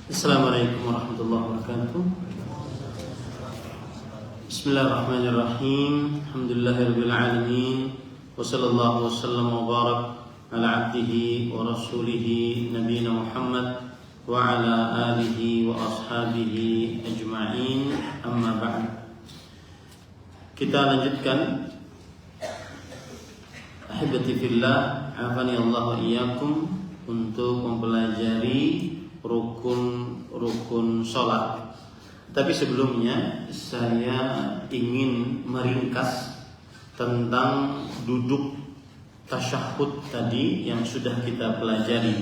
Assalamualaikum warahmatullahi wabarakatuh. Bismillahirrahmanirrahim. Alhamdulillahirabbil alamin. Wa sallallahu wasallam wa barak ala abdihi wa rasulihi nabiyina Muhammad wa ala alihi wa ashabihi ajma'in. Amma ba'd. Kita lanjutkan ahibati fillah, afani Allah wa iyyakum, untuk mempelajari rukun sholat. Tapi sebelumnya saya ingin meringkas tentang duduk tasyahud tadi yang sudah kita pelajari,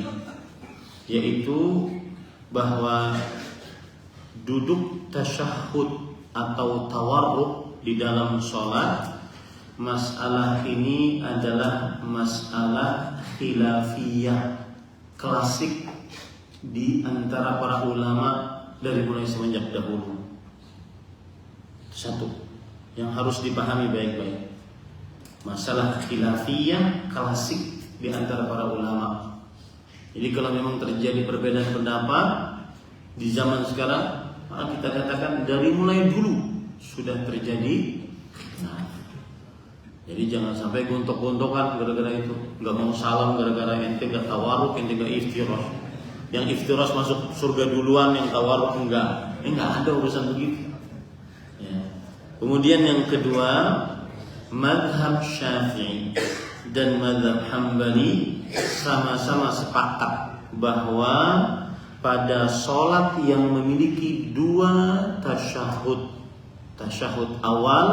yaitu bahwa duduk tasyahud atau tawarruk di dalam sholat, masalah ini adalah masalah khilafiyah klasik di antara para ulama dari mulai semenjak dahulu. Satu yang harus dipahami baik-baik, masalah khilafiyah klasik di antara para ulama. Jadi kalau memang terjadi perbedaan pendapat di zaman sekarang, maka kita katakan dari mulai dulu sudah terjadi khilaf. Jadi jangan sampai gontok-gontokan gara-gara itu, nggak mau salam gara-gara ente nggak tawaruk, ente nggak iftirosh. Yang iftiras masuk surga duluan, yang tawarruk enggak. Enggak ada urusan begitu. Ya. Kemudian yang kedua, mazhab Syafi'i dan mazhab Hambali sama-sama sepakat bahwa pada sholat yang memiliki dua tasyahud, tasyahud awal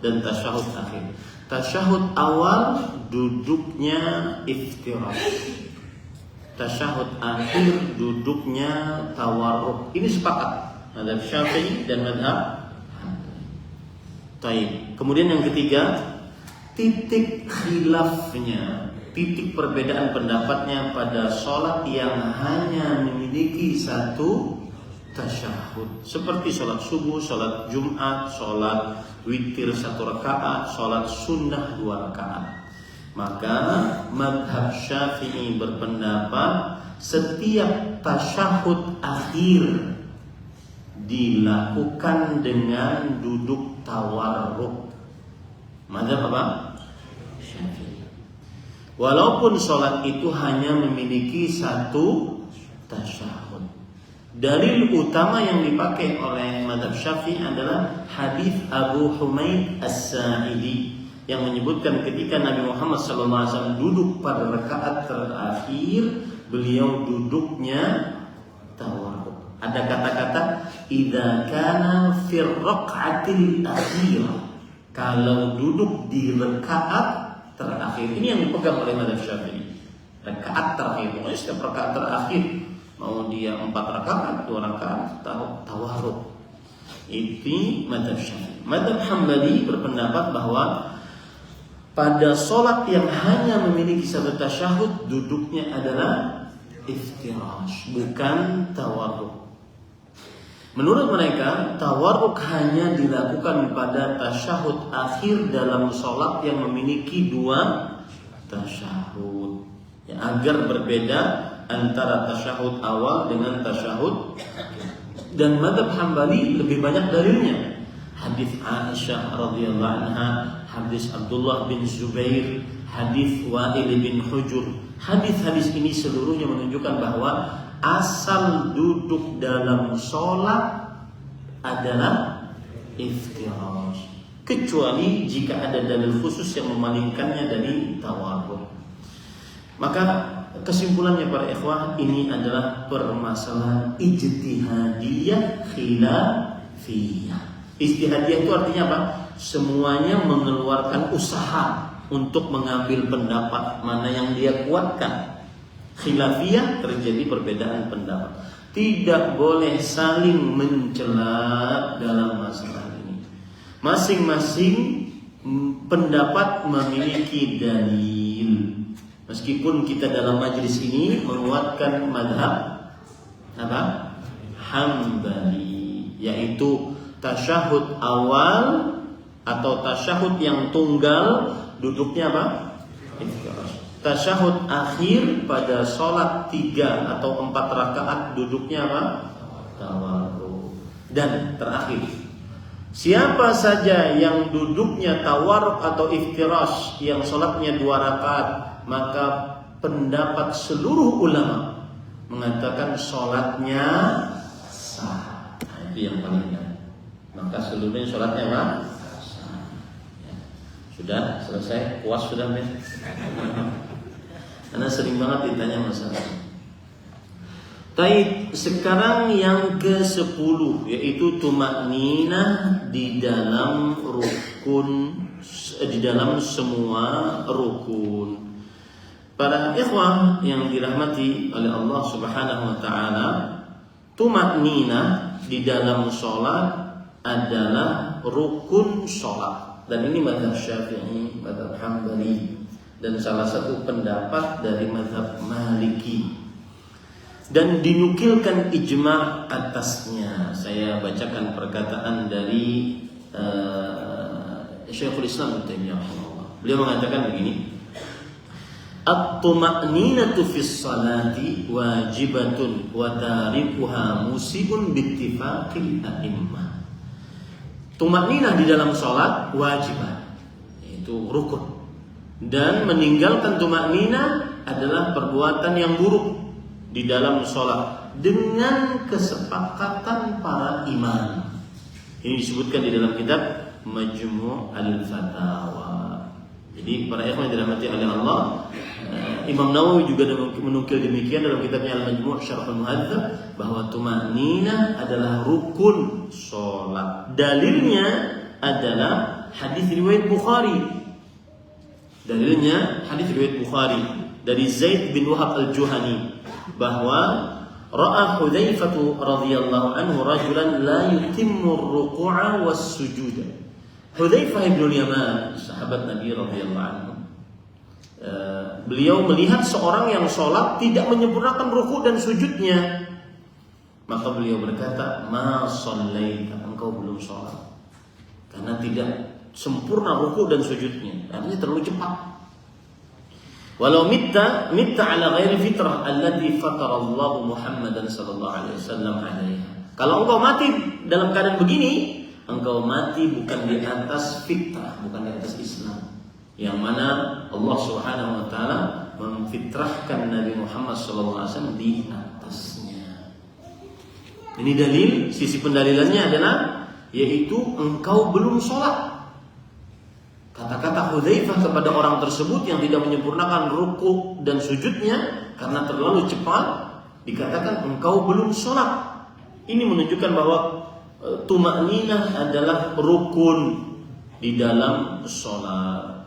dan tasyahud akhir. Tasyahud awal duduknya iftiras, tasyahud akhir duduknya tawarruk. Ini sepakat mazhab Syafi'i dan mazhab Taib. Kemudian yang ketiga, titik khilafnya, titik perbedaan pendapatnya pada sholat yang hanya memiliki satu tasyahud, seperti sholat subuh, sholat Jumat, sholat witir 1 rakaat, sholat sunnah 2 rakaat. Maka mazhab Syafi'i berpendapat setiap tasyahud akhir dilakukan dengan duduk tawarruk. Mazhab apa? Syafi'i. Walaupun sholat itu hanya memiliki satu tasyahud. Dalil utama yang dipakai oleh mazhab Syafi'i adalah hadis Abu Humaid As-Sa'idi yang menyebutkan ketika Nabi Muhammad SAW duduk pada rakaat terakhir, beliau duduknya tawarruk. Ada kata-kata idza kana fir raq'atil akhir, kalau duduk di rakaat terakhir. Ini yang dipegang oleh mazhab Syafi'i. Rakaat terakhir, pokoknya setiap rakaat terakhir, mau dia 4 rakaat, 2 rakaat, tawarruk. Itu mazhab Syafi'i. Mazhab Hambali berpendapat bahwa pada sholat yang hanya memiliki satu tasyahud, duduknya adalah iftirash, bukan tawarruk. Menurut mereka, tawarruk hanya dilakukan pada tasyahud akhir dalam sholat yang memiliki 2 tasyahud, ya, agar berbeda antara tasyahud awal dengan tasyahud akhir. Dan mazhab Hambali lebih banyak dalilnya. Hadis Aisyah radhiyallahu anha, hadis Abdullah bin Zubair, hadis Wa'il bin Hujur. Hadis-hadis ini seluruhnya menunjukkan bahwa asal duduk dalam sholat adalah iftirash, kecuali jika ada dalil khusus yang memalingkannya dari tawarruk. Maka kesimpulannya para ikhwah, ini adalah permasalahan ijtihadiyah khilafiyah. Ijtihadiyah itu artinya apa? Semuanya mengeluarkan usaha untuk mengambil pendapat mana yang dia kuatkan. Khilafiyah terjadi perbedaan pendapat. Tidak boleh saling mencela dalam masalah ini. Masing-masing pendapat memiliki dalil. Meskipun kita dalam majelis ini menguatkan mazhab apa? Hambali, yaitu tasyahud awal atau tasyahud yang tunggal duduknya apa? Tasyahud akhir pada sholat 3 atau 4 rakaat duduknya apa? tawarruk. Dan terakhir, siapa saja yang duduknya tawarruk atau iftirash, yang sholatnya 2 rakaat, maka pendapat seluruh ulama mengatakan sholatnya sah. Nah, itu yang paling ingat. Maka seluruhnya sholatnya apa? Sah. Ya. Sudah selesai, puas sudah men? Karena sering banget ditanya masalah. Taib, sekarang yang ke-10 yaitu tumakninah di dalam rukun, di dalam semua rukun. Para ikhwah yang dirahmati oleh Allah Subhanahu wa taala, tumakninah di dalam sholat adalah rukun sholat. Dan ini mazhab Syafi'i, mazhab Hambali, dan salah satu pendapat dari mazhab Maliki. Dan dinukilkan ijma' atasnya. Saya bacakan perkataan dari Syekhul Islam Ibnu Taimiyah rahimahullah. Beliau mengatakan begini: at-tuma'ninatu fis salati wajibatun wa tarikuha musibun bittifaqil a'immah. Tumakninah di dalam salat wajib, yaitu rukun. Dan meninggalkan tumakninah adalah perbuatan yang buruk di dalam sholat dengan kesepakatan para imam. Ini disebutkan di dalam kitab Majmu' al-Fatawa. Jadi para ikhwan yang dirahmati oleh Allah, Imam Nawawi juga menukil demikian dalam kitabnya Al-Majmu' Syarh al-Muhadzab, bahwa tumakninah adalah rukun sholat. Dalilnya adalah hadis riwayat Bukhari. Dalilnya hadis riwayat Bukhari dari Zaid bin Wahab al-Juhani, bahwa ra'a Hudzaifah radhiyallahu anhu rajulan la yutimmu ar-ruku'a was-sujuda. Hudzaifah bin Yaman, sahabat Nabi radhiyallahu anhu, beliau melihat seorang yang sholat tidak menyempurnakan ruku' dan sujudnya. Maka beliau berkata, "Ma shallaita, engkau belum sholat." Karena tidak sempurna ruku' dan sujudnya, artinya terlalu cepat. Walau mitta ala ghairi fitrah allati fatara Allah Muhammadan sallallahu alaihi wasallam alaiha. Kalau engkau mati dalam keadaan begini, engkau mati bukan di atas fitrah, bukan di atas Islam, yang mana Allah Subhanahu wa taala memfitrahkan Nabi Muhammad sallallahu alaihi wasallam di atasnya. Ini dalil, sisi pendalilannya adalah yaitu engkau belum sholat. Kata-kata Hudzaifah kepada orang tersebut yang tidak menyempurnakan ruku dan sujudnya karena terlalu cepat, dikatakan engkau belum sholat. Ini menunjukkan bahwa tumakninah adalah rukun di dalam sholat.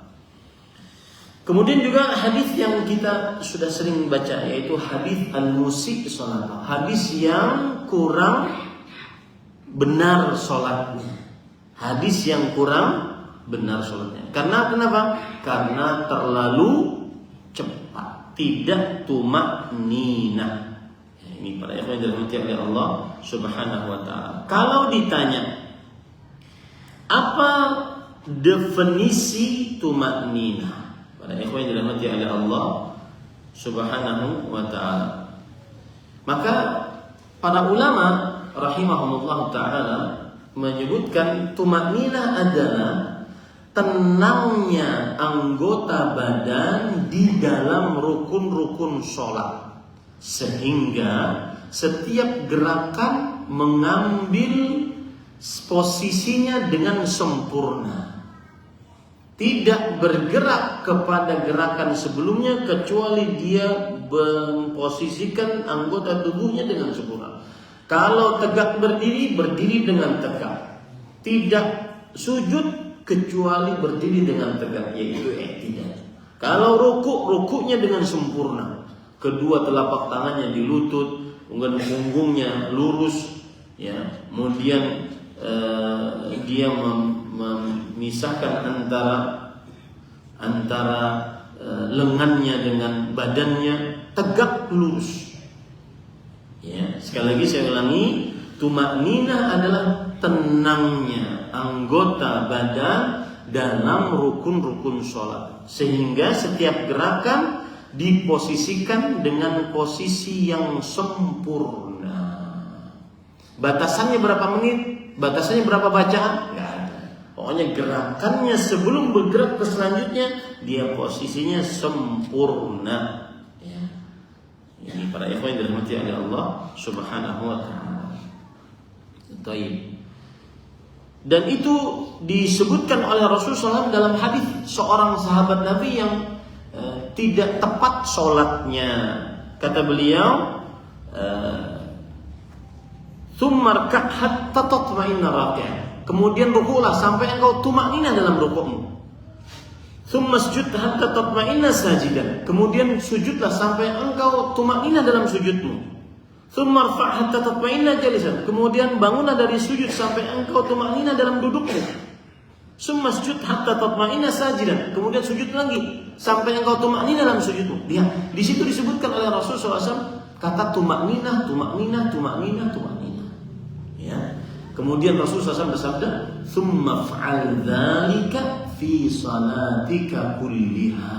Kemudian juga hadis yang kita sudah sering baca, yaitu hadis al-musyi' sholat, hadis yang kurang benar sholatnya, hadis yang kurang benar sholatnya. Karena kenapa? Karena terlalu cepat, tidak tumakninah. Ini para ikhwan yang dirahmati oleh Allah Subhanahu wa taala. Kalau ditanya apa definisi tumakninah, para ikhwan yang dirahmati oleh Allah Subhanahu wa taala, maka para ulama rahimahumullah taala menyebutkan tumakninah adalah tenangnya anggota badan di dalam rukun-rukun sholat, sehingga setiap gerakan mengambil posisinya dengan sempurna, tidak bergerak kepada gerakan sebelumnya kecuali dia memposisikan anggota tubuhnya dengan sempurna. Kalau tegak berdiri, berdiri dengan tegak, tidak sujud kecuali berdiri dengan tegak, yaitu i'tidal. Kalau rukuknya dengan sempurna, kedua telapak tangannya di lutut, kemudian punggungnya lurus, ya. Kemudian dia memisahkan antara lengannya dengan badannya, tegak lurus. Ya, sekali lagi saya ulangi, tumakninah adalah tenangnya anggota badan dalam rukun-rukun sholat, sehingga setiap gerakan diposisikan dengan posisi yang sempurna. Batasannya berapa menit? Batasannya berapa bacaan? Nggak ada. Pokoknya gerakannya sebelum bergerak ke selanjutnya, dia posisinya sempurna. Ya. Ini para ikhwan yang dirahmati oleh Allah Subhanahu wa ta'ala. Baik. Dan itu disebutkan oleh Rasulullah SAW dalam hadis seorang sahabat Nabi yang tidak tepat sholatnya. Kata beliau, "Tsummarka' hatta tatma'inna raki'an." Kemudian ruku'lah sampai engkau tumaknina dalam rukukmu. "Tsummasjud hatta tatma'inna sajidan." Kemudian sujudlah sampai engkau tumaknina dalam sujudmu. "Tsummarfa' hatta tatma'inna jalisan." Kemudian bangunlah dari sujud sampai engkau tumaknina dalam dudukmu. "Tsummasjud hatta tatma'inna sajidan." Kemudian sujud lagi sampai engkau tumaknina dalam sujudmu. Lihat, di situ disebutkan oleh Rasulullah SAW kata tumaknina, tumaknina, tumaknina, tumaknina. Ya. Kemudian Rasulullah SAW bersabda, "Tsumma fa'al dzalika fi salatika kulliha."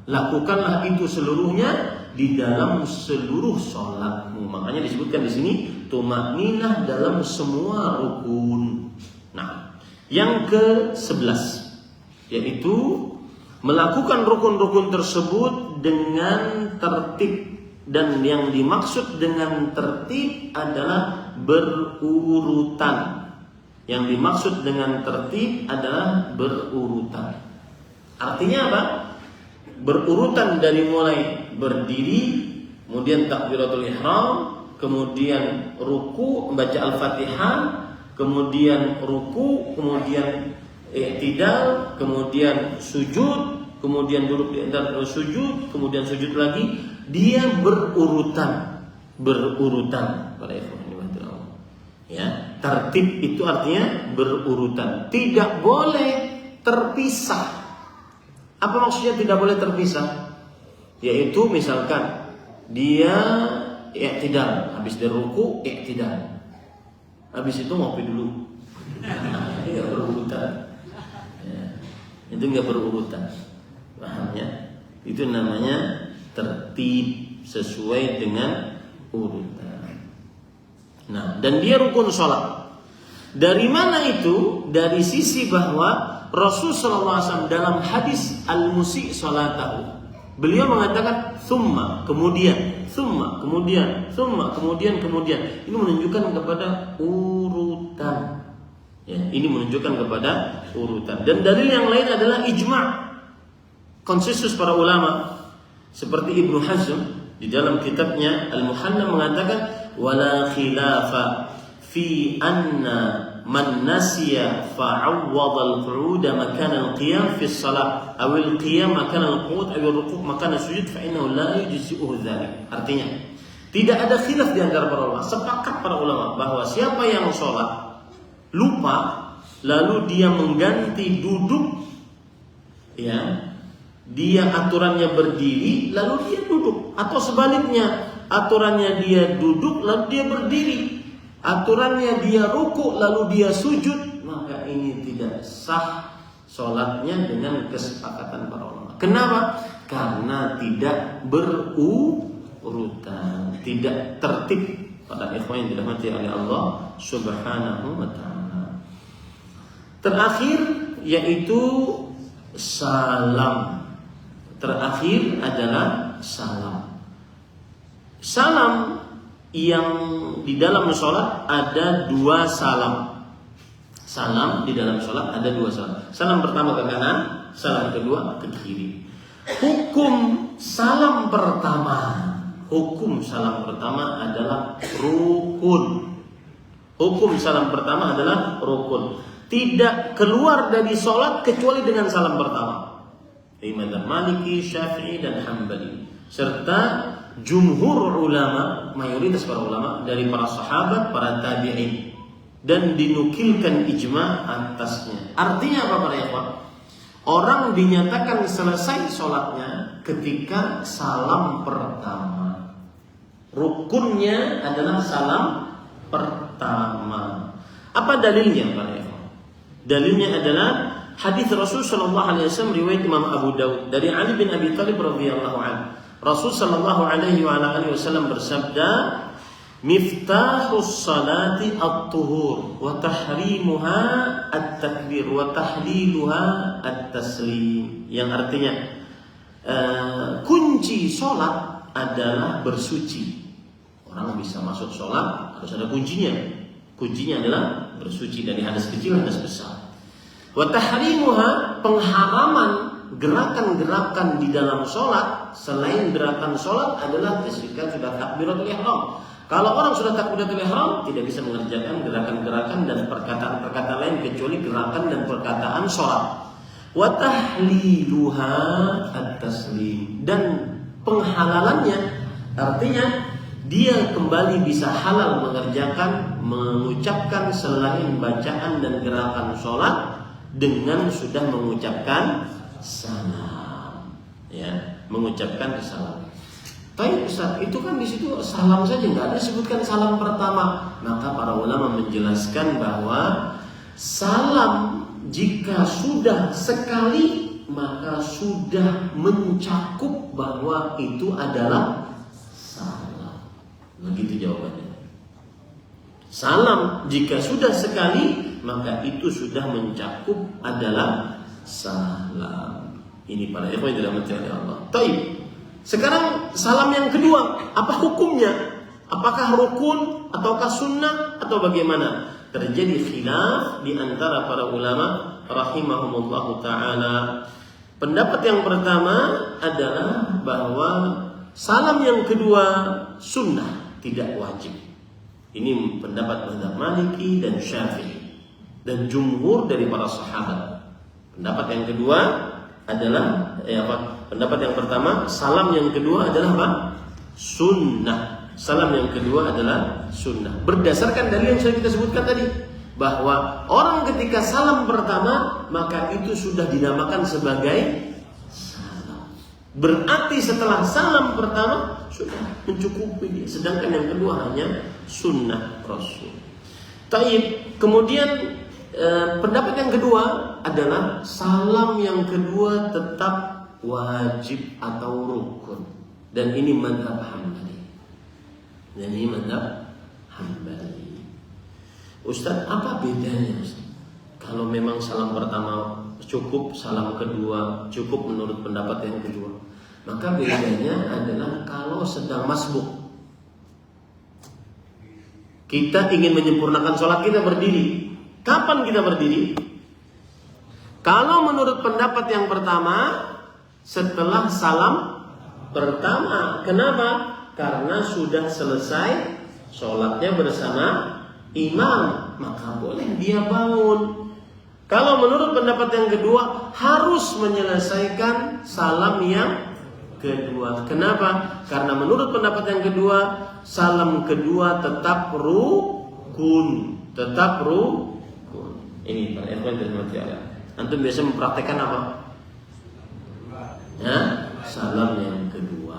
Lakukanlah itu seluruhnya di dalam seluruh sholatmu. Makanya disebutkan di sini tumakninah dalam semua rukun. Nah, yang ke-11 yaitu melakukan rukun-rukun tersebut dengan tertib. Dan yang dimaksud dengan tertib adalah berurutan. Yang dimaksud dengan tertib adalah berurutan. Artinya apa? Berurutan dari mulai berdiri, kemudian takbiratul ihram, kemudian ruku, membaca Al-Fatihah, kemudian ruku, kemudian i'tidal, kemudian sujud, kemudian duduk di antara sujud, kemudian sujud lagi. Dia berurutan pada ikhwan. Ya, tertib itu artinya berurutan. Tidak boleh terpisah. Apa maksudnya tidak boleh terpisah? Yaitu misalkan dia i'tidal, habis dari ruku i'tidal. Habis itu ngopi dulu. Ini enggak berurutan. Ya, itu enggak berurutan. Paham ya? Itu namanya tertib sesuai dengan urutan. Nah, dan dia rukun sholat. Dari mana itu? Dari sisi bahwa Rasulullah SAW dalam hadis al-musi' sholatahu, beliau mengatakan summa, kemudian, summa, kemudian, summa, kemudian, kemudian. Ini menunjukkan kepada urutan. Ya, ini menunjukkan kepada urutan. Dan dalil yang lain adalah ijma', konsensus para ulama. Seperti Ibnu Hazm di dalam kitabnya Al-Muhalla mengatakan wala khilafa fi anna man nasiya fa'awwada al-qu'uda makana al-qiyam fi as-salah aw al-qiyam makana al-qu'ud aw al-ruku' makana sujud fa innahu la yujzi'uhu dzalik. Artinya, tidak ada khilaf di antara para ulama, sepakat para ulama bahwa siapa yang sholat lupa lalu dia mengganti duduk, ya, dia aturannya berdiri lalu dia duduk, atau sebaliknya aturannya dia duduk lalu dia berdiri, aturannya dia ruku lalu dia sujud, maka ini tidak sah sholatnya dengan kesepakatan para ulama. Kenapa? Karena tidak berurutan, tidak tertib. Pada ikhwan yang dirahmati oleh Allah Subhanahu wa ta'ala. Terakhir yaitu salam. Terakhir adalah salam. Salam yang di dalam sholat ada dua salam. Salam di dalam sholat ada dua salam. Salam pertama ke kanan, salam kedua ke kiri. Hukum salam pertama adalah rukun. Hukum salam pertama adalah rukun. Tidak keluar dari sholat kecuali dengan salam pertama. Imam Maliki, Syafi'i dan Hambali serta jumhur ulama, mayoritas para ulama dari para sahabat, para tabi'in, dan dinukilkan ijma' atasnya. Artinya apa para ikhwan? Orang dinyatakan selesai sholatnya ketika salam pertama. Rukunnya adalah salam pertama. Apa dalilnya para ikhwan? Dalilnya adalah hadis Rasul sallallahu alaihi wasallam riwayat Imam Abu Daud dari Ali bin Abi Thalib radhiyallahu anhu. Rasul sallallahu alaihi wasallam bersabda, Miftahus salati at-tuhur wa tahrimuha at-takbir wa tahliluha at-taslim. Yang artinya kunci sholat adalah bersuci. Orang bisa masuk sholat harus ada kuncinya. Kuncinya adalah bersuci dari hadas kecil, hadas besar. Wa tahrimuha, pengharaman gerakan-gerakan di dalam sholat selain gerakan sholat adalah ketika sudah takbiratul ihram. Kalau orang sudah takbiratul ihram tidak bisa mengerjakan gerakan-gerakan dan perkataan-perkataan lain kecuali gerakan dan perkataan sholat. Wa tahliluha at-taslim, dan penghalalannya artinya dia kembali bisa halal mengucapkan selain bacaan dan gerakan sholat dengan sudah mengucapkan salam, ya, mengucapkan salam. Tapi Ustaz, itu kan di situ salam saja, nggak ada disebutkan salam pertama. Maka para ulama menjelaskan bahwa salam jika sudah sekali maka sudah mencakup bahwa itu adalah salam. Begitu jawabannya. Salam jika sudah sekali maka itu sudah mencakup adalah salam. Ini para ikhwan yang dirahmati oleh Allah. Baik. Sekarang salam yang kedua, apa hukumnya? Apakah rukun ataukah sunnah atau bagaimana? Terjadi khilaf di antara para ulama rahimahumullahu taala. Pendapat yang pertama adalah bahwa salam yang kedua sunnah, tidak wajib. Ini pendapat mazhab Maliki dan Syafi'i dan jumhur dari para sahabat. Pendapat yang kedua adalah pendapat yang pertama, salam yang kedua adalah apa? Sunnah. Salam yang kedua adalah sunnah. Berdasarkan dalil yang sudah kita sebutkan tadi, bahwa orang ketika salam pertama maka itu sudah dinamakan sebagai salam. Berarti setelah salam pertama sudah mencukupi. Sedangkan yang kedua hanya sunnah Rasul. Taib. Kemudian pendapat yang kedua adalah salam yang kedua tetap wajib atau rukun. Dan ini mazhab Hambali. Dan ini mazhab Hambali. Ustaz, apa bedanya Ustaz? Kalau memang salam pertama cukup, salam kedua cukup menurut pendapat yang kedua, maka bedanya adalah kalau sedang masbuk. Kita ingin menyempurnakan sholat kita berdiri. Kapan kita berdiri? Kalau menurut pendapat yang pertama, setelah salam pertama. Kenapa? Karena sudah selesai sholatnya bersama imam, maka boleh dia bangun. Kalau menurut pendapat yang kedua, harus menyelesaikan salam yang kedua. Kenapa? Karena menurut pendapat yang kedua, salam kedua tetap rukun. Tetap rukun. Ini para ikhwan dan akhwat. Antum biasa mempraktekkan apa? Ya, salam yang kedua.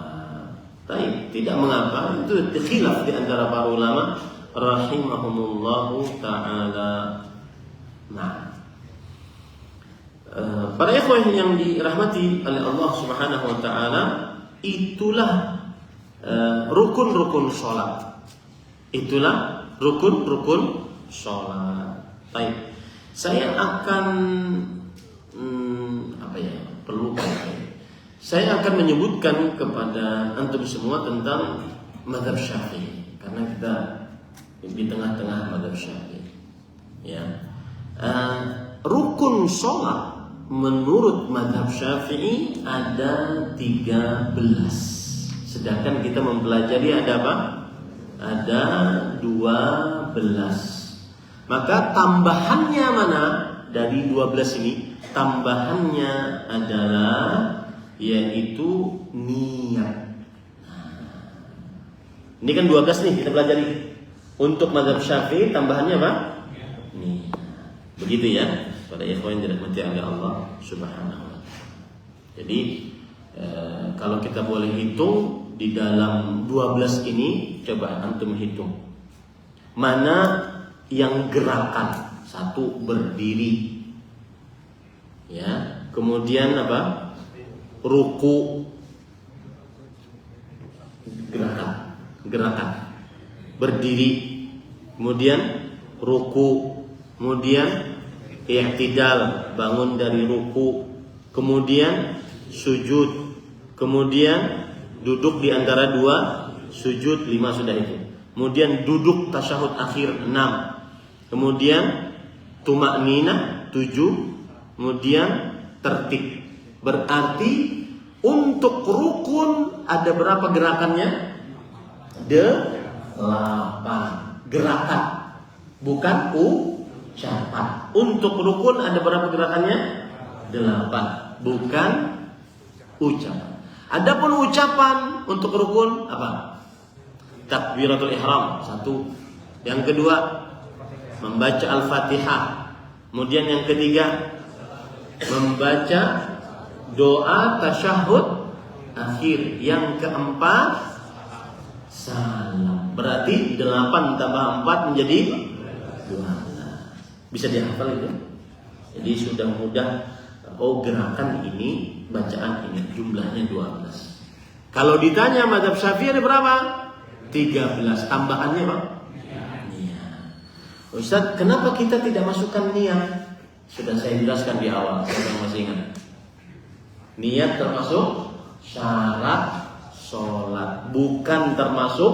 Baik, tidak mengapa, itu khilaf di antara para ulama rahimahumullahu taala. Nah, para ikhwan yang dirahmati oleh Allah Subhanahu wa taala, itulah rukun-rukun salat. Itulah rukun-rukun salat. Baik. Saya akan saya akan menyebutkan kepada antum semua tentang mazhab Syafi'i, karena kita di tengah-tengah mazhab Syafi'i. Ya, rukun sholat menurut mazhab Syafi'i ada 13, sedangkan kita mempelajari ada apa? Ada 12. Maka tambahannya mana dari 12 ini? Tambahannya adalah yaitu niat. Ini kan 12 nih kita pelajari. Untuk mazhab Syafi'i tambahannya apa? Niat. Begitu ya, para ikhwan yang dirahmati oleh Allah Subhanahu wa taala. Jadi kalau kita boleh hitung di dalam 12 ini, coba antum hitung. Mana yang gerakan? Satu, berdiri. Ya, kemudian apa? Ruku, gerakan. berdiri, kemudian ruku, kemudian i'tidal, bangun dari ruku, kemudian sujud, kemudian duduk di antara dua sujud, 5 sudah itu. Kemudian duduk tasyahud akhir 6. Kemudian tumakninah 7. Kemudian tertib. Berarti untuk rukun ada berapa gerakannya? 8 gerakan, bukan ucapan. Untuk rukun ada berapa gerakannya? 8, bukan ucapan. Adapun ucapan untuk rukun apa? Takbiratul ihram 1. Yang kedua membaca Al-Fatihah. Kemudian yang ketiga membaca doa tasyahud akhir. Yang keempat salam. Berarti 8 tambah 4 menjadi 12. Bisa dihafal itu. Jadi sudah mudah. Oh, gerakan ini, bacaan ini, jumlahnya 12. Kalau ditanya mazhab Syafi'i ada berapa? 13. Tambahannya Pak? Niat. Ustaz, kenapa kita tidak masukkan niat? Sudah saya jelaskan di awal, saya masih ingat. Niat termasuk syarat sholat, bukan termasuk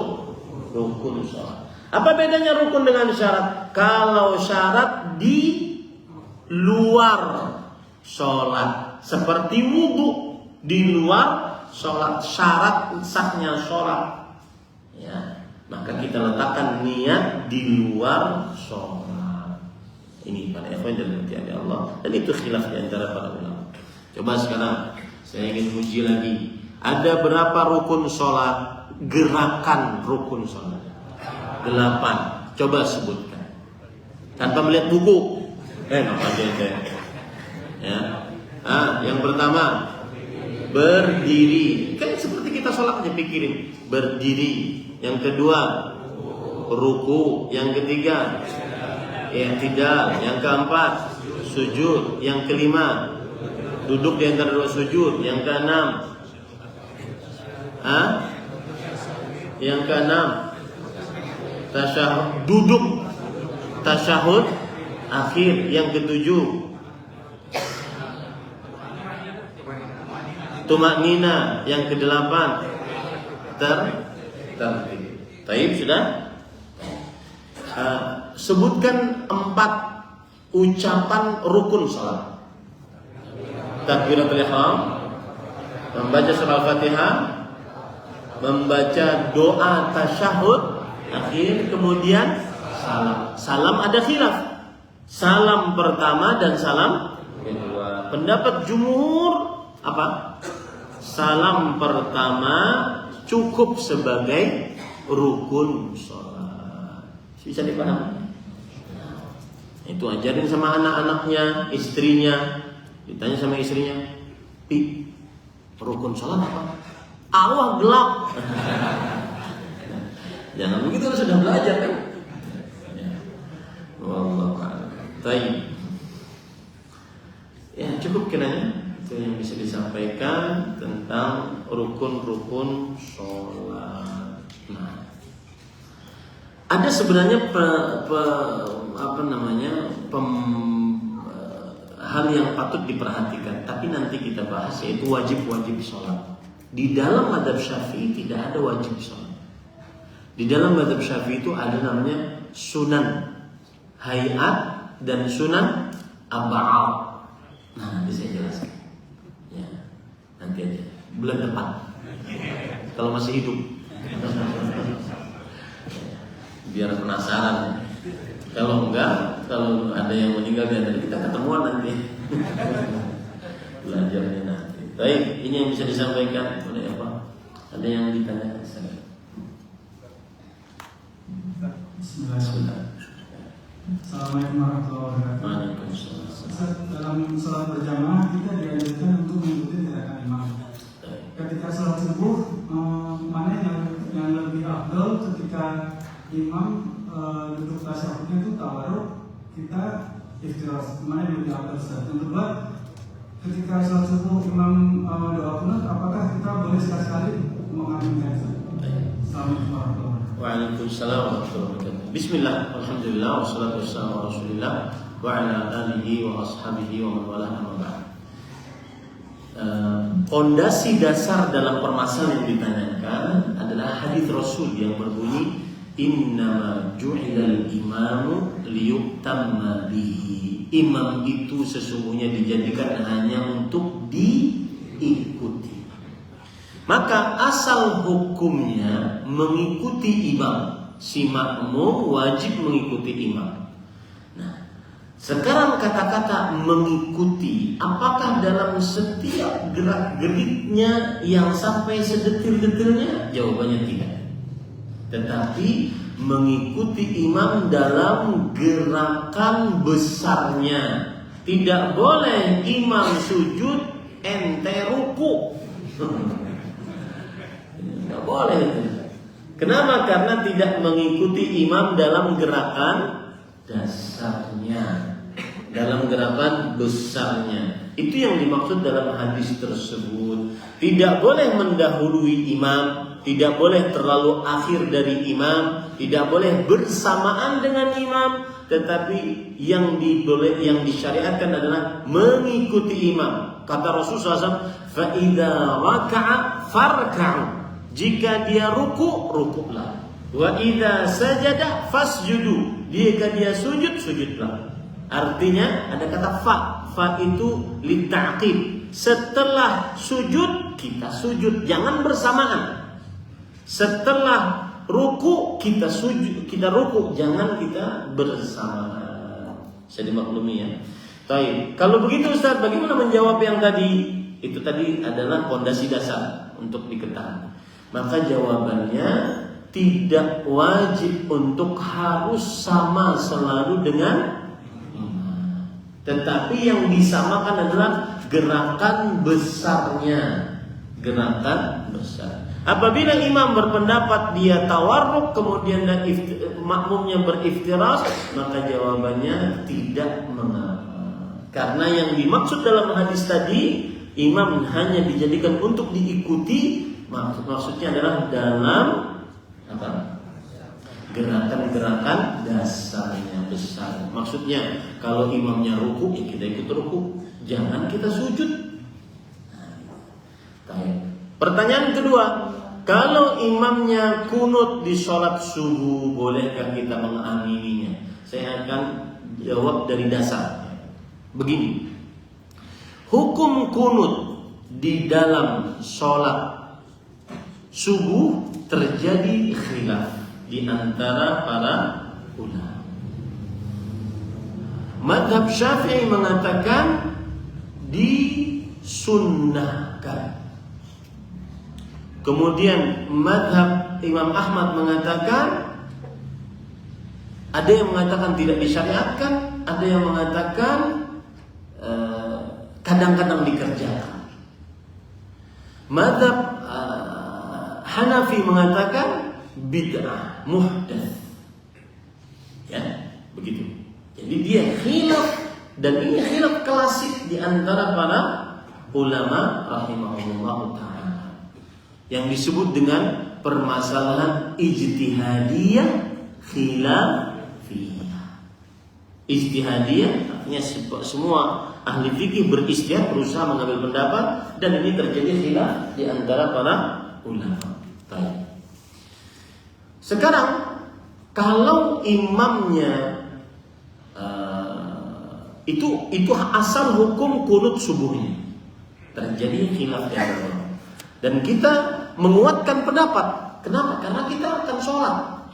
rukun sholat. Apa bedanya rukun dengan syarat? Kalau syarat di luar sholat, seperti wudu di luar sholat, syarat sahnya sholat, ya, maka kita letakkan niat di luar sholat. Ini para ikhwan dan dirahmati Allah, dan itu khilaf di antara para ulama. Coba sekarang saya ingin uji lagi, ada berapa rukun sholat? Gerakan rukun sholat 8. Coba sebutkan tanpa melihat buku. Ya. Yang pertama berdiri, kan seperti kita sholat aja pikirin. Berdiri. Yang kedua ruku. Yang ketiga i'tidal. Yang keempat sujud. Yang kelima duduk di antara dua sujud. Yang keenam yang keenam tasyahud, duduk tasyahud akhir. Yang ketujuh tumaknina. Yang kedelapan tertib. Taib sudah. Sebutkan 4 ucapan rukun salat. Takbiratul ihram, membaca surah Al-Fatihah, membaca doa tasyahud akhir, kemudian salam. Salam ada khilaf. Salam pertama dan salam kedua. Pendapat jumhur apa? Salam pertama cukup sebagai rukun sholat. Bisa dipahami? Itu ajarin sama anak-anaknya, istrinya. Ditanya sama istrinya, "Pi, rukun sholat apa?" "Allah gelap." Jangan begitu, sudah belajar kan? Wallahu a'lam. Baik. Ya, cukup kiranya itu yang bisa disampaikan tentang rukun-rukun sholat. Nah, ada sebenarnya hal yang patut diperhatikan, tapi nanti kita bahas, yaitu wajib-wajib sholat. Di dalam mazhab Syafi'i tidak ada wajib sholat. Di dalam mazhab Syafi'i itu ada namanya sunan hayat dan sunan ab'ad. Nah, nanti saya jelaskan. Ya, nanti aja. Bulan depan. Kalau masih hidup. Biar penasaran. Kalau enggak, kalau ada yang meninggal dari kita ketemuan nanti. Belajarnya nanti. Baik, ini yang bisa disampaikan oleh apa? Ada yang ditanya? Bismillah. Assalamualaikum warahmatullahi wabarakatuh. Waalaikumsalam. Dalam sholat berjamaah kita dianjurkan untuk mengikuti gerakan imam. Ketika sholat subuh, mana yang lebih afdal ketika imam duduk tasyahudnya itu tawarruk, kita iftirash, mana yang lebih afdal? Yang kedua, ketika sholat subuh imam doa qunut, apakah kita boleh sekali-sekali mengaminkan? Assalamualaikum warahmatullahi wabarakatuh. Waalaikumsalam warahmatullahi wabarakatuh. Bismillah, alhamdulillah, wassalatu wassalamu ala Rasulillah wa ala alihi wa ashabihi wa man walah, amma ba'd. Fondasi dasar dalam permasalahan yang ditanyakan adalah hadis Rasul yang berbunyi innama ju'ilal imamu liyutamma bihi. Imam itu sesungguhnya dijadikan hanya untuk diikuti. Maka asal hukumnya mengikuti imam. Si makmum wajib mengikuti imam. Nah, sekarang kata-kata mengikuti, apakah dalam setiap gerak-geriknya yang sampai sedetil-detilnya? Jawabannya tidak. Tetapi mengikuti imam dalam gerakan besarnya. Tidak boleh imam sujud ente ruku. Tidak boleh. Kenapa? Karena tidak mengikuti imam dalam gerakan dasarnya, dalam gerakan besarnya. Itu yang dimaksud dalam hadis tersebut. Tidak boleh mendahului imam, tidak boleh terlalu akhir dari imam, tidak boleh bersamaan dengan imam, tetapi yang disyariatkan adalah mengikuti imam. Kata Rasulullah SAW, fa idza raka'a farka'u. Jika dia ruku, rukuklah. Wa idza sajada fasjudu. Jika dia sujud, sujudlah. Artinya ada kata fa. Fa itu lita'qib. Setelah sujud, kita sujud, jangan bersamaan. Setelah ruku, kita sujud, kita ruku, jangan kita bersamaan. Bisa dimaklumi ya. Baik. Kalau begitu Ustaz, bagaimana menjawab yang tadi? Itu tadi adalah fondasi dasar untuk diketahui. Maka jawabannya tidak wajib untuk harus sama selalu dengan imam. Tetapi yang disamakan adalah gerakan besarnya. Gerakan besar. Apabila imam berpendapat dia tawarruk, kemudian dan makmumnya beriftiras, maka jawabannya tidak mengapa. Karena yang dimaksud dalam hadis tadi, imam hanya dijadikan untuk diikuti, maksudnya adalah dalam apa? Gerakan-gerakan dasarnya besar. Maksudnya kalau imamnya ruku, ya kita ikut ruku, jangan kita sujud. Pertanyaan kedua, kalau imamnya kunut di sholat subuh, bolehkah kita mengamininya? Saya akan jawab dari dasar. Begini, hukum kunut di dalam sholat subuh terjadi khilaf di antara para ulama. Mazhab Syafi'i mengatakan disunnahkan. Kemudian mazhab Imam Ahmad mengatakan, ada yang mengatakan tidak disyariatkan, ada yang mengatakan kadang-kadang dikerjakan. Mazhab Hanafi mengatakan bid'ah, muhdats. Ya, begitu. Jadi dia khilaf, dan ini khilaf klasik di antara para ulama rahimahullah ta'ala. Yang disebut dengan permasalahan ijtihadiyah khilafiyah. Ijtihadiyah artinya semua ahli fikih beristihad, berusaha mengambil pendapat, dan ini terjadi khilaf di antara para ulama. Baik. Sekarang kalau imamnya itu asal hukum kunut subuhnya, terjadi khilaf di antara. Dan kita menguatkan pendapat. Kenapa? Karena kita akan sholat.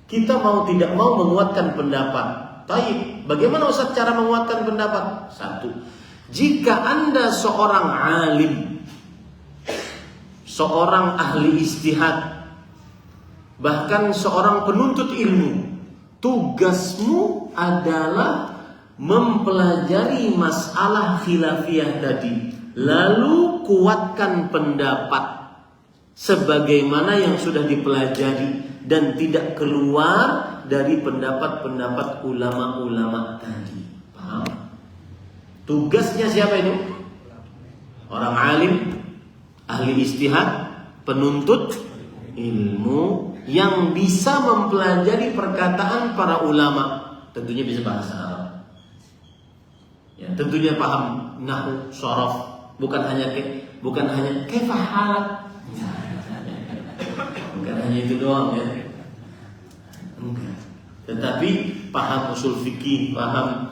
Kita mau tidak mau menguatkan pendapat. Taib. Bagaimana Ustaz cara menguatkan pendapat? Satu, jika Anda seorang alim, seorang ahli ijtihad, bahkan seorang penuntut ilmu, tugasmu adalah mempelajari masalah khilafiyah tadi, lalu kuatkan pendapat sebagaimana yang sudah dipelajari dan tidak keluar dari pendapat-pendapat ulama-ulama tadi. Paham? Tugasnya siapa itu? Orang alim, ahli ijtihad, penuntut ilmu yang bisa mempelajari perkataan para ulama, tentunya bisa bahasa Arab. Ya, tentunya paham nahwu, shorof, bukan hanya kaifa halak. Bukan hanya itu doang ya. Enggak. Tetapi paham usul fikih, paham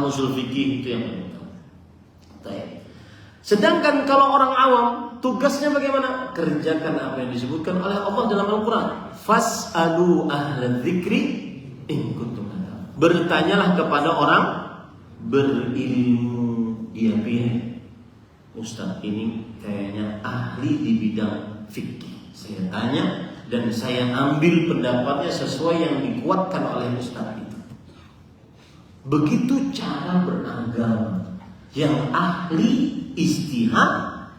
usul fikih itu yang penting. Sedangkan kalau orang awam, tugasnya bagaimana? Kerjakan apa yang disebutkan oleh Allah dalam Al-Quran. Fas'alu ahla dzikri in kuntum la ta'lamun. Bertanyalah kepada orang berilmu. Dia pilih, Ustaz ini kayaknya ahli di bidang fikih. Saya tanya dan saya ambil pendapatnya sesuai yang dikuatkan oleh Ustaz itu. Begitu cara beragama. Yang ahli istihad,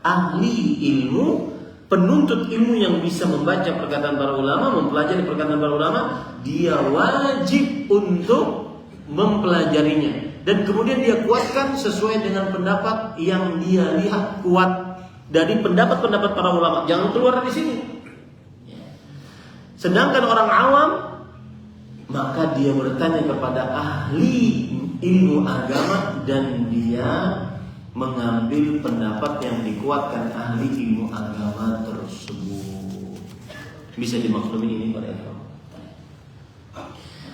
ahli ilmu, penuntut ilmu yang bisa membaca perkataan para ulama, mempelajari perkataan para ulama, dia wajib untuk mempelajarinya dan kemudian dia kuatkan sesuai dengan pendapat yang dia lihat kuat dari pendapat-pendapat para ulama. Jangan keluar dari sini. Sedangkan orang awam, maka dia bertanya kepada ahli ilmu agama dan dia mengambil pendapat yang dikuatkan ahli ilmu agama tersebut. Bisa dimaklumi ini para ikhwan.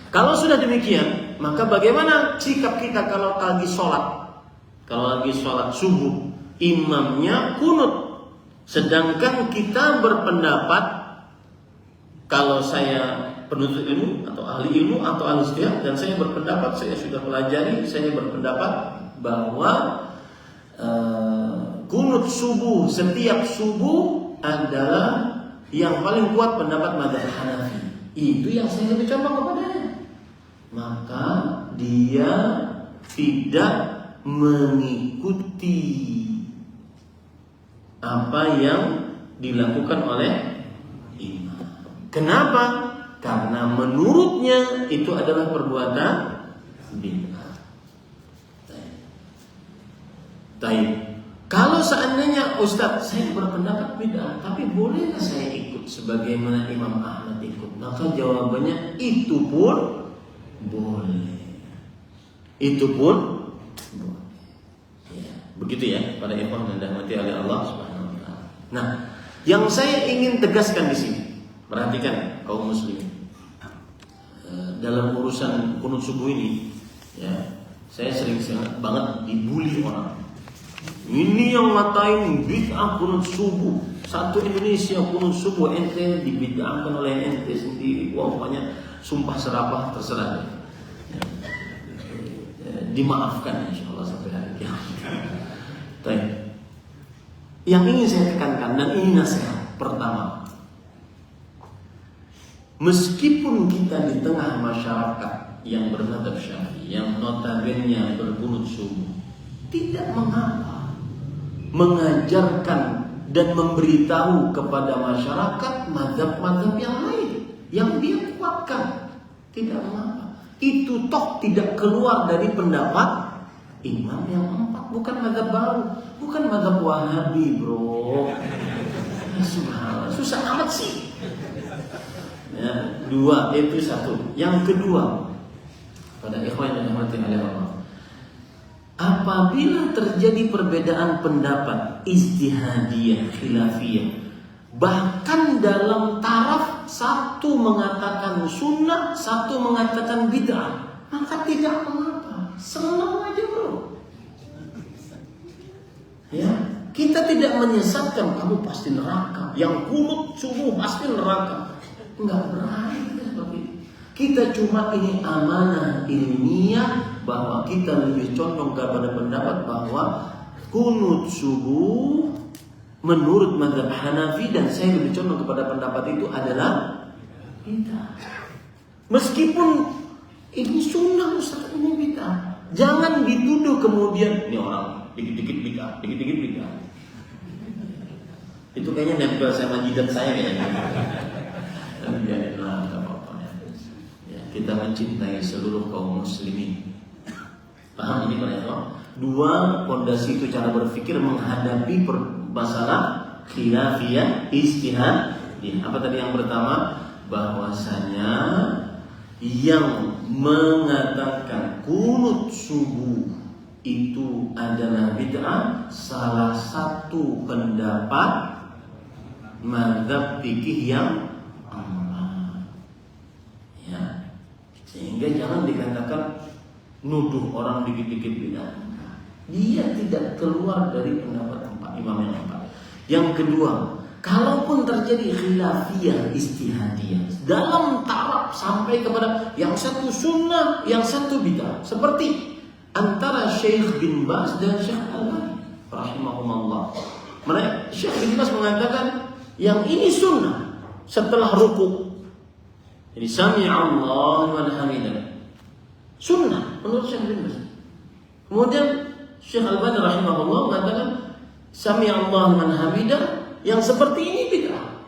Kalau sudah demikian, maka bagaimana sikap kita kalau lagi sholat? Kalau lagi sholat subuh, imamnya kunut, sedangkan kita berpendapat, kalau saya penuntut ilmu atau ahli ilmu atau ahli istihad dan saya berpendapat, saya sudah pelajari, saya berpendapat bahwa kunut subuh setiap subuh adalah yang paling kuat pendapat mazhab Hanafi. Itu yang saya lebih condong kepadanya. Maka dia tidak mengikuti apa yang dilakukan oleh imam. Kenapa? Karena menurutnya itu adalah perbuatan bid'ah. Baik. Kalau seandainya Ustaz saya berpendapat bid'ah, tapi bolehkah saya ikut sebagaimana Imam Ahmad ikut? Maka jawabannya itu pun boleh. Itu pun boleh. Ya, begitu ya pada ikhwan yang dirahmati oleh Allah Subhanahu wa taala. Nah, yang saya ingin tegaskan di sini, perhatikan kaum muslimin. Dalam urusan kunut subuh ini, ya, saya sering banget dibully orang. Ini yang ngatain bid'ah kunut subuh. Satu Indonesia kunut subuh, ente dibid'ahkan oleh ente sendiri. Wah, pokoknya sumpah serapah terserah. Ya. Dimaafkan insyaallah sampai hari kiamat. Yang ingin saya tekankan dan ini nasihat pertama. Meskipun kita di tengah masyarakat yang bermadzhab Syafi'i, yang notabene berkunut subuh, tidak mengapa mengajarkan dan memberitahu kepada masyarakat mazhab-mazhab yang lain yang dia kuatkan. Tidak mengapa. Itu toh tidak keluar dari pendapat imam yang empat, bukan mazhab baru, bukan mazhab Wahabi, bro. Ya, subhanallah, susah amat sih. Ya, dua itu satu. Yang kedua, pada ikhwan yang dirahmati oleh Allah, apabila terjadi perbedaan pendapat ijtihadiyah, khilafiyah, bahkan dalam taraf satu mengatakan sunnah, satu mengatakan bid'ah, maka tidak mengapa, senang aja bro. Ya, kita tidak menyesatkan kamu pasti neraka, yang kunut subuh pasti neraka. Enggak berani seperti itu. Kita cuma ini amanah ilmiah bahwa kita lebih condong kepada pendapat bahwa kunut subuh menurut mazhab Hanafi dan saya lebih condong kepada pendapat itu adalah bid'ah. Meskipun ini sunnah Ustaz, ini bid'ah. Jangan dituduh kemudian ini orang dikit-dikit bid'ah, dikit-dikit bid'ah. Itu kayaknya nempel sama jidat saya kayaknya. Biarlah, enggak apa-apa ya. Kita mencintai seluruh kaum muslimin. Paham ini para ikhwan? Dua pondasi itu cara berpikir menghadapi masalah khilafiyah, ijtihad Apa tadi yang pertama? Bahwasanya yang mengatakan kunut subuh itu adalah bid'ah, salah satu pendapat mazhab fikih yang amal. Ya. Sehingga jangan dikatakan nuduh orang dikit-dikit bid'ah. Dia tidak keluar dari pendapat imam yang empat. Yang kedua, kalaupun terjadi khilafiyah istihadiyah dalam taraf sampai kepada yang satu sunnah, yang satu bid'ah, seperti antara Syekh bin Baz dan Syekh Al-Albani rahimahumullah. Syekh bin Baz mengatakan yang ini sunnah setelah ruku. Jadi sami'allahu liman hamidah. Sunnah menurut Syekh bin Baz. Kemudian Syekh Al-Albani rahimahullah mengatakan sami'allahu liman hamidah yang seperti ini bid'ah.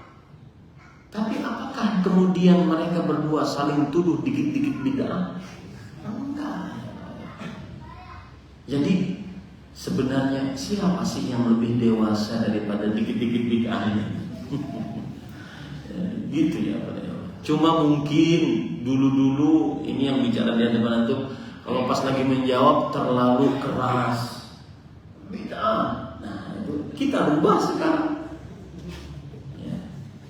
Tapi apakah kemudian mereka berdua saling tuduh dikit-dikit bid'ah? Enggak. Jadi sebenarnya siapa sih yang lebih dewasa daripada dikit-dikit bid'ahnya? Gitu ya Pak. Cuma mungkin dulu-dulu ini yang bicara di hadapan antum, kalau pas lagi menjawab terlalu keras, bid'ah. Nah itu kita rubah sekarang. Ya,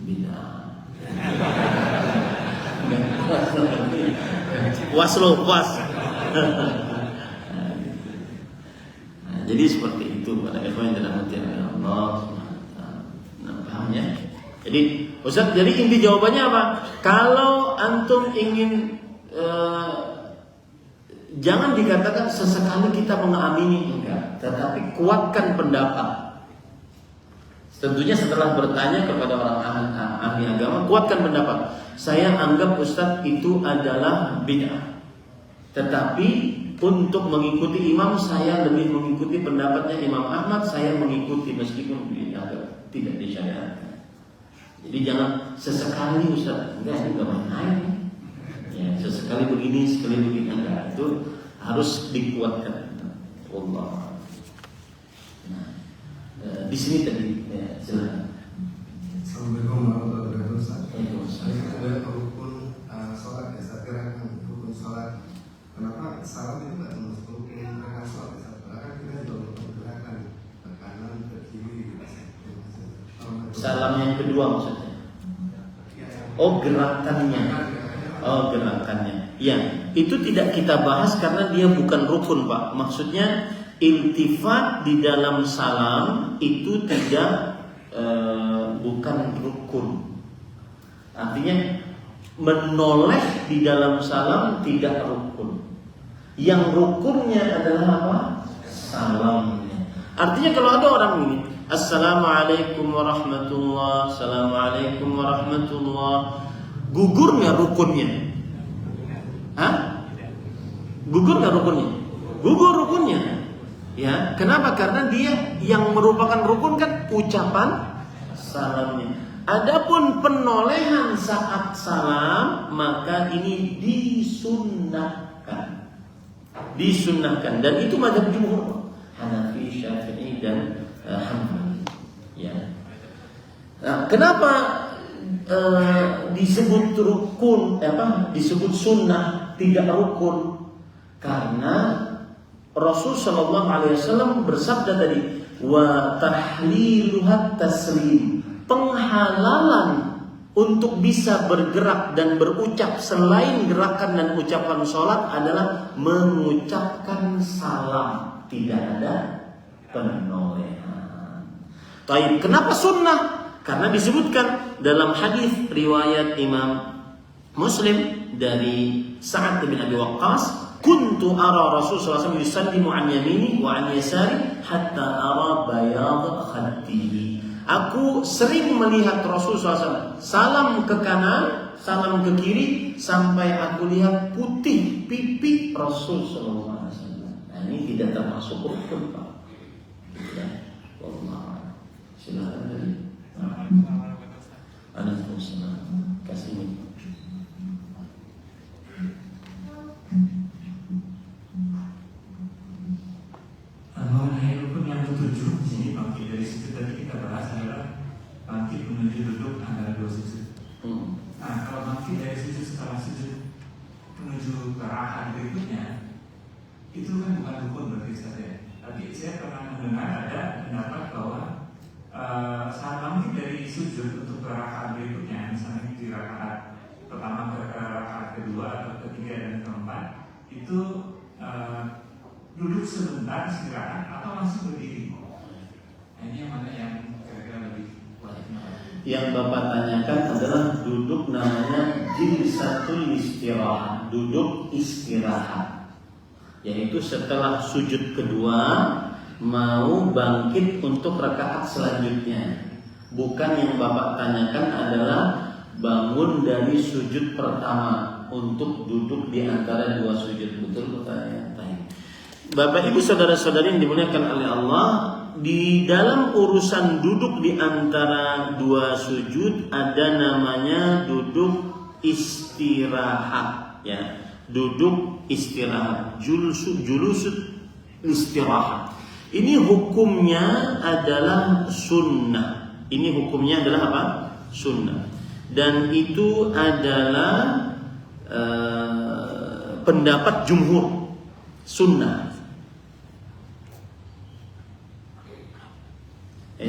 bid'ah. Puas lo, puas. Jadi seperti itu pada ikhwan yang dirahmati oleh Allah. Nah, pahamnya? Jadi Ustaz, jadi inti jawabannya apa? Kalau antum ingin jangan dikatakan sesekali kita mengamini, enggak, tetapi kuatkan pendapat. Tentunya setelah bertanya kepada orang ahli agama, kuatkan pendapat. Saya anggap Ustaz itu adalah bid'ah. Tetapi untuk mengikuti imam, saya lebih mengikuti pendapatnya Imam Ahmad. Saya mengikuti meskipun dianggap tidak disyariatkan. Jadi jangan sesekali Ustaz, enggak main-main. Ya, sesekali begini, sekali begini, enggak. Itu harus dikuatkan. Allah. Nah, di sini tadi, ya, silakan. Assalamualaikum warahmatullahi wabarakatuh. Waalaikumsalam. Ada rukun sholat ya, saya kira kan rukun sholat. Kenapa salam itu nggak termasuk rukun gerakan sholat? Karena kita juga melakukan gerakan ke kanan, ke kiri. Salam yang kedua maksudnya? Oh, gerakannya. Oh, gerakannya. Ya, itu tidak kita bahas karena dia bukan rukun, Pak. Maksudnya iltifat di dalam salam itu tidak bukan rukun. Artinya menoleh di dalam salam tidak rukun. Yang rukunnya adalah apa? Salamnya. Artinya kalau ada orang ini, Assalamualaikum warahmatullah, Assalamualaikum warahmatullah, gugurnya rukunnya. Hah? Gugur nggak rukunnya? Gugur rukunnya. Ya, kenapa? Karena dia yang merupakan rukun kan ucapan salamnya. Adapun penolehan saat salam, maka ini disunnahkan. Disunnahkan, dan itu mazhab jumhur Hanafi, Syafi'i dan Hambali. Ya. Nah, kenapa disebut rukun, disebut sunnah, tidak rukun? Karena Rasul Shallallahu Alaihi Wasallam bersabda tadi, wa tahliluhat taslim, penghalalan untuk bisa bergerak dan berucap selain gerakan dan ucapan sholat adalah mengucapkan salam, tidak ada penolehan. Taib, kenapa sunnah? Karena disebutkan dalam hadis riwayat Imam Muslim dari Sa'ad bin Abi Waqqas, kuntu ara Rasulullah SAW yusallimu an yamini wa an yasari hatta ara bayad khaddihi. Aku sering melihat Rasulullah SAW salam ke kanan, salam ke kiri, sampai aku lihat putih pipi Rasulullah SAW. Nah, ini tidak termasuk rukun, Pak. Ya, wallah. Silakan dari. Waalaikumsalam. Kasih ini. Mengenai rukun yang ketujuh di sini, Pak, dari situ tadi kita bahas adalah bangkit menuju duduk antara dua sujud. Nah, kalau bangkit dari sujud setelah sujud menuju ke rakaat berikutnya, itu kan bukan rukun berarti saja. Tapi saya pernah mendengar ada pendapat bahwa saat bangkit dari sujud untuk ke rakaat berikutnya, misalnya di rakaat pertama ke rakaat kedua atau ketiga dan keempat, itu duduk sebentar istirahat atau langsung berdiri. Nah, ini yang mana yang kira-kira lebih wajibnya? Yang Bapak tanyakan adalah duduk namanya jilsatul istirahat, duduk istirahat, yaitu setelah sujud kedua mau bangkit untuk rakaat selanjutnya. Bukan yang Bapak tanyakan adalah bangun dari sujud pertama untuk duduk di antara dua sujud. Betul pertanyaan? Bapak Ibu saudara-saudari yang dimuliakan oleh Allah, di dalam urusan duduk di antara dua sujud ada namanya duduk istirahat, ya. Duduk istirahat, julusut istirahat. Ini hukumnya adalah sunnah. Ini hukumnya adalah apa? Sunnah. Dan itu adalah pendapat jumhur, sunnah.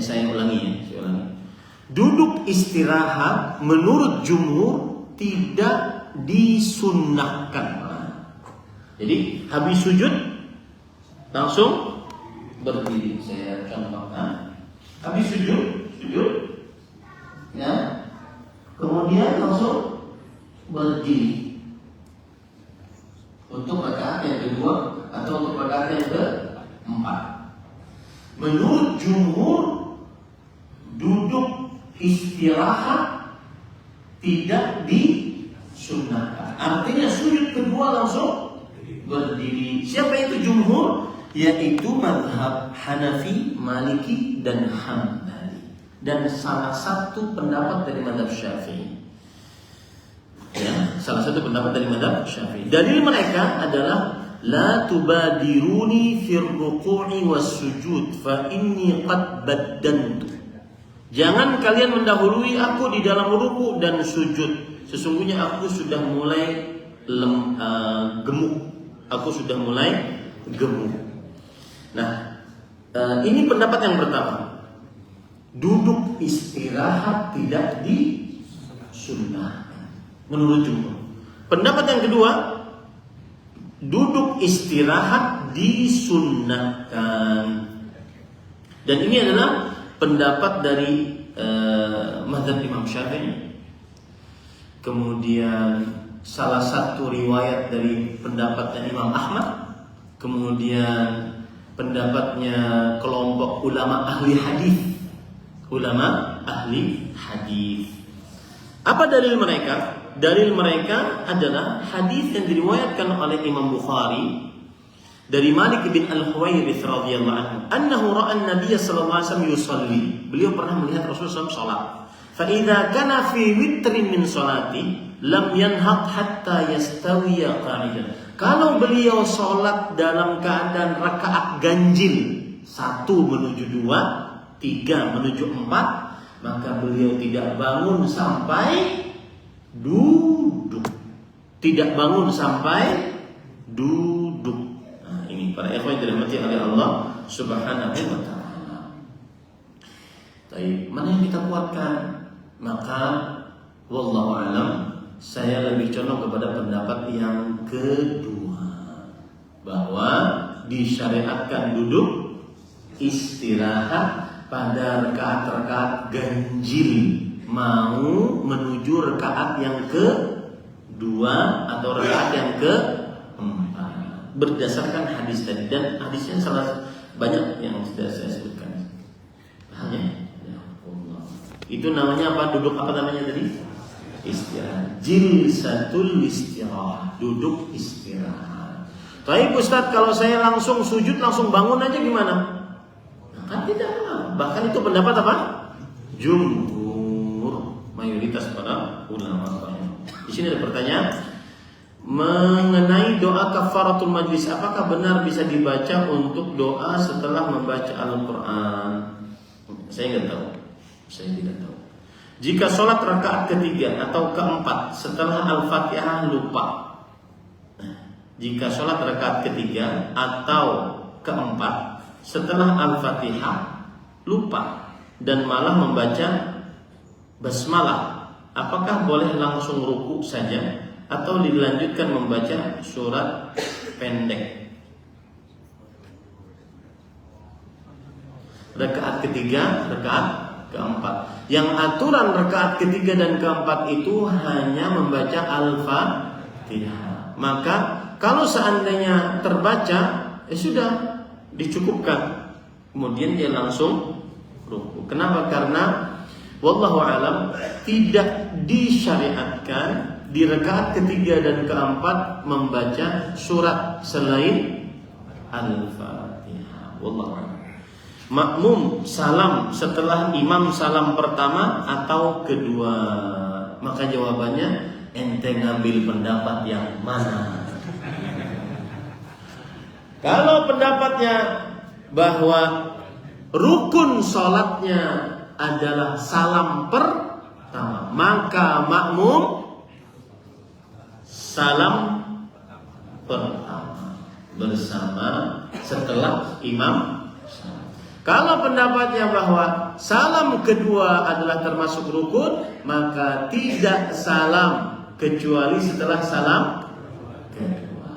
Saya ulangi. Duduk istirahat menurut jumhur tidak disunnahkan. Jadi habis sujud langsung berdiri. Saya contohkan. Habis sujud, ya. Kemudian langsung berdiri untuk rakaat yang kedua atau untuk rakaat yang keempat. Menurut jumhur, duduk istirahat tidak disunnahkan. Artinya sujud kedua langsung berdiri. Siapa itu jumhur? Yaitu mazhab Hanafi, Maliki, dan Hambali. Dan salah satu pendapat dari mazhab Syafi'i. Ya, salah satu pendapat dari mazhab Syafi'i. Dalil mereka adalah la tubadiruni fir ruku'i was sujud fa inni qad baddantu. Jangan kalian mendahului aku di dalam ruku dan sujud. Sesungguhnya aku sudah mulai gemuk. Aku sudah mulai gemuk. Nah, ini pendapat yang pertama. Duduk istirahat tidak disunnahkan menurut jumhur. Pendapat yang kedua, duduk istirahat disunnahkan. Dan ini adalah pendapat dari mazhab Imam Syafi'i. Kemudian salah satu riwayat dari pendapatnya Imam Ahmad. Kemudian pendapatnya kelompok ulama ahli hadis. Apa dalil mereka? Dalil mereka adalah hadis yang diriwayatkan oleh Imam Bukhari dari Malik bin Al-Huwairits radhiyallahu anhu, annahu ra'a an-nabiy sallallahu alaihi wasallam yusalli. Beliau pernah melihat Rasulullah SAW salat. Fa idza kana fi witrin min salati lam yanhaq hatta yastawiya qa'idan. Kalau beliau salat dalam keadaan rakaat ganjil, 1 menuju 2, 3 menuju 4, maka beliau tidak bangun sampai duduk. Tidak bangun sampai duduk. Nah, ini para ikhwan yang dirahmati oleh Allah Subhanahu wa taala. Baik, mana yang kita kuatkan? Maka wallahu alam, saya lebih condong kepada pendapat yang kedua, bahwa disyariatkan duduk istirahat pada rakaat-rakaat ganjil mau menuju rakaat yang kedua atau rakaat yang keempat berdasarkan hadis tadi, dan hadisnya salah banyak yang sudah saya sebutkan. Hanya ya Allah. Itu namanya apa? Duduk apa namanya tadi? Istirahat. Jilsatul istirahat. Duduk istirahat. Tapi Ustaz, kalau saya langsung sujud langsung bangun aja gimana? Kan tidak. Bahkan itu pendapat apa? Jumhur, mayoritas para ulama. Di sini ada pertanyaan mengenai doa kafaratul majlis. Apakah benar bisa dibaca untuk doa setelah membaca Al-Quran? Saya nggak tahu. Saya tidak tahu. Jika sholat rakaat ketiga atau keempat setelah Al-Fatihah lupa. Nah, jika sholat rakaat ketiga atau keempat setelah Al-Fatihah lupa dan malah membaca basmalah, apakah boleh langsung ruku saja atau dilanjutkan membaca surat pendek? Rakaat ketiga, rakaat keempat. Yang aturan rakaat ketiga dan keempat itu hanya membaca Al-Fatihah. Maka kalau seandainya terbaca, sudah dicukupkan. Kemudian dia langsung ruku. Kenapa? Karena wallahu alam tidak disyariatkan di rakaat ketiga dan keempat membaca surat selain Al-Fatihah. Wallahu alam. Makmum salam setelah imam salam pertama atau kedua? Maka jawabannya ente ngambil pendapat yang mana? Kalau pendapatnya bahwa rukun sholatnya adalah salam pertama, maka makmum salam pertama bersama setelah imam. Kalau pendapatnya bahwa salam kedua adalah termasuk rukun, maka tidak salam kecuali setelah salam kedua.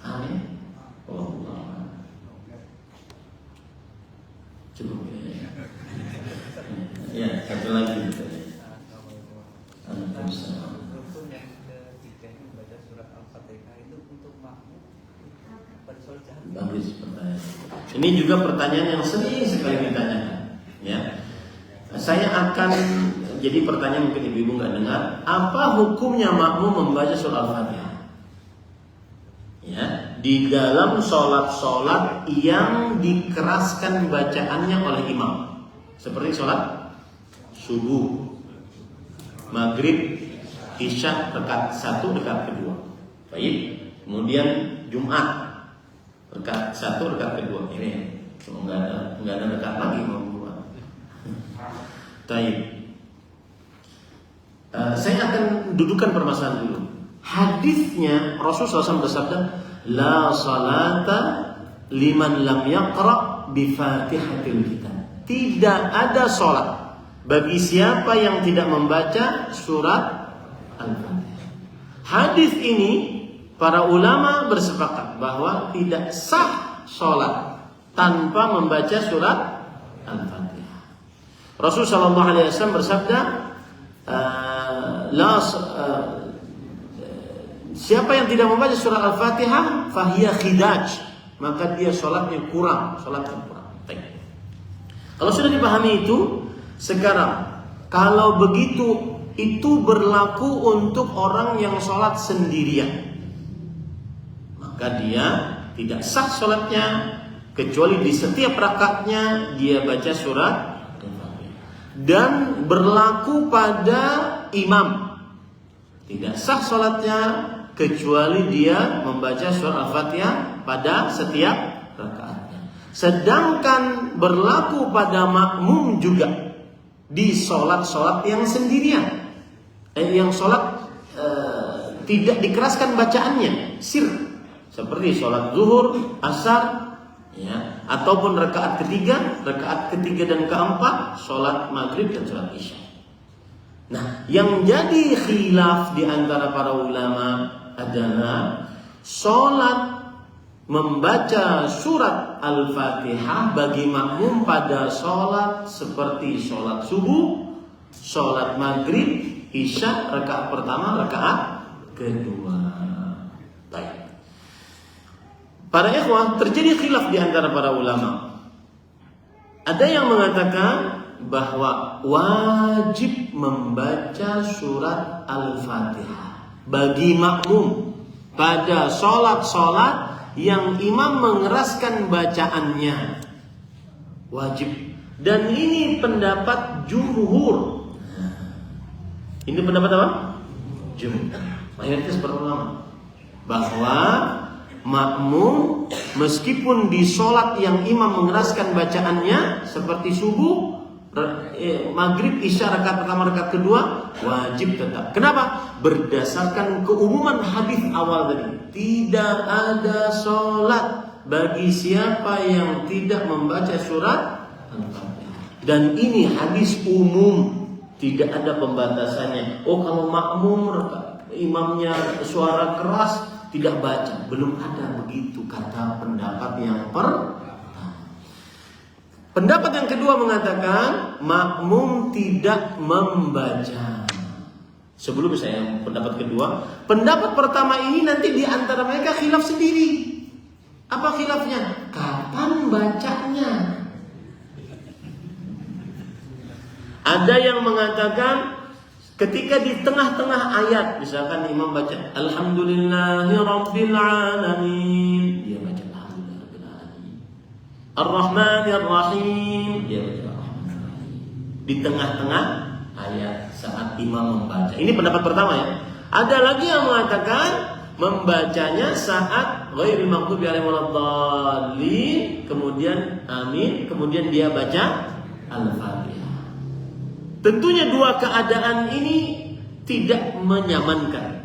Amin. Allah. Cukup ya. Ya, satu lagi. Rukun yang ketiga ini membaca surat Al-Fatihah itu untuk makmum pada sholat jahar. Bagus pertanyaan. Ini juga pertanyaan yang sering sekali ditanyakan. Ya, saya akan jadi pertanyaan mungkin ibu-ibu nggak dengar. Apa hukumnya makmum membaca surat Al-Fatihah? Ya, di dalam sholat yang dikeraskan bacaannya oleh imam, seperti sholat subuh, maghrib, isya rakaat 1, rakaat kedua. Baik. Kemudian Jumat rakaat 1, rakaat kedua. Ini enggak ada rakaat lagi mau buat. Baik. Saya akan dudukan permasalahan dulu. Hadisnya Rasulullah SAW bersabda, la salata liman lam yaqra bi Fatihatil kitab. Tidak ada salat bagi siapa yang tidak membaca surat Al-Fatihah. Hadis ini para ulama bersepakat bahwa tidak sah salat tanpa membaca surat Al-Fatihah. Rasulullah SAW bersabda, siapa yang tidak membaca surah Al-Fatihah fahiya khidaj, maka dia sholatnya kurang. Kalau sudah dipahami itu, sekarang kalau begitu itu berlaku untuk orang yang sholat sendirian, maka dia tidak sah sholatnya kecuali di setiap rakaatnya dia baca surat Al-Fatihah. Dan berlaku pada imam, tidak sah sholatnya kecuali dia membaca surah Al-Fatihah pada setiap rakaatnya. Sedangkan berlaku pada makmum juga di sholat-sholat yang sendirian, yang sholat tidak dikeraskan bacaannya, sir, seperti sholat zuhur, asar, ya, ataupun rakaat ketiga dan keempat, sholat maghrib dan sholat isya. Nah, yang jadi khilaf di antara para ulama adalah sholat membaca surat Al-Fatihah bagi makmum pada sholat seperti sholat subuh, sholat maghrib, isya, rakaat pertama, rakaat kedua. Baik. Para ikhwah, terjadi khilaf di antara para ulama. Ada yang mengatakan bahwa wajib membaca surat Al-Fatihah bagi makmum pada sholat-sholat yang imam mengeraskan bacaannya, wajib. Dan ini pendapat jumhur. Ini pendapat apa? Jumhur, mayoritas para ulama, bahwa makmum meskipun di sholat yang imam mengeraskan bacaannya seperti subuh, Maghrib, isya rakaat pertama, rakaat kedua wajib tetap. Kenapa? Berdasarkan keumuman hadis awal tadi, tidak ada sholat bagi siapa yang tidak membaca surat Al-Fatihah. Dan ini hadis umum, tidak ada pembatasannya. Oh, kalau makmum imamnya suara keras tidak baca, belum ada begitu kata pendapat yang pertama. Pendapat yang kedua mengatakan makmum tidak membaca. Sebelum saya pendapat kedua, pendapat pertama ini nanti di antara mereka khilaf sendiri. Apa khilafnya? Kapan bacanya? Ada yang mengatakan ketika di tengah-tengah ayat, misalkan imam baca Alhamdulillahirabbil alamin, dia baca Alhamdulillahirabbil alamin. Ar-Rahmanir Rahim, dia baca Ar-Rahmanir. Di tengah-tengah ayat saat imam membaca. Ini pendapat pertama ya. Ada lagi yang mengatakan membacanya saat ghairil maghdubi alaihim waladdallin, kemudian amin, kemudian dia baca Al-Fatihah. Tentunya dua keadaan ini tidak menyamankan.